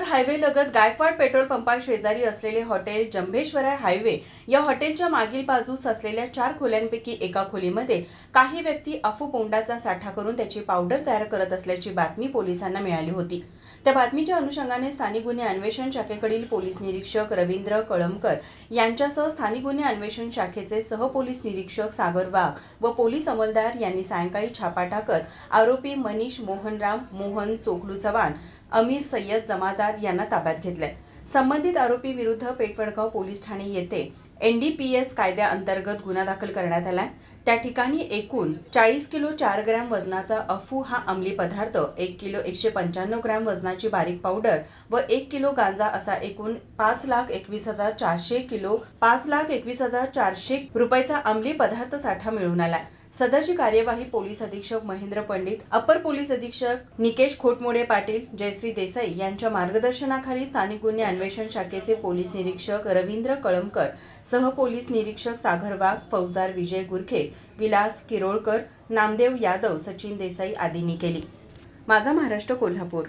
Highway लगत Gaikwad petrol पंपा शेजारी असलेले हॉटेल जंभेश्वराय हायवे या हॉटेलच्या मागील बाजूस असलेल्या 4 खोल्यांपैकी एका खोलीमध्ये काही व्यक्ती अफूपोंडाचा साठा करून त्याची पावडर तयार करत असल्याची बातमी पोलिसांना मिळाली होती। त्या बातमीच्या अनुषंगाने स्थानिक गुन्हे अन्वेषण शाखेकडील पोलीस निरीक्षक रवींद्र कळमकर यांच्यासह स्थानिक गुन्हे अन्वेषण शाखेचे सहपोलीस निरीक्षक सागर वाघ व पोलीस अंमलदार यांनी सायंकाळी छापा टाकत आरोपी मनीष मोहनराम मोहन चोखलू चव्हाण अमीर सय्यद जमादार यांना ताब्यात घेतले। संबंधित आरोपी विरुद्ध पेठवडगाव पोलीस ठाणे येथे NDPS कायद्याअंतर्गत गुन्हा दाखल करण्यात आला। त्या ठिकाणी एकूण 40 किलो 4 ग्रॅम वजनाचा अफू हा अंमली पदार्थ, 1 किलो 195 ग्रॅम वजनाची बारीक पावडर व 1 किलो गांजा असा एकूण 5,21,400 किलो 5,21,400 रुपयाचा अंमली पदार्थ साठा मिळून आला। सदरची कार्यवाही पोलीस अधीक्षक महेंद्र पंडित, अपर पोलीस अधीक्षक निकेश खोटमोडे पाटील, जयश्री देसाई यांच्या मार्गदर्शनाखाली स्थानिक गुन्हे अन्वेषण शाखेचे पोलीस निरीक्षक रवींद्र कळमकर, सहपोलीस निरीक्षक सागर वाघ, फौजदार विजय गुरखे, विलास किरोळकर, नामदेव यादव, सचिन देसाई आदींनी केली। माझा महाराष्ट्र कोल्हापूर।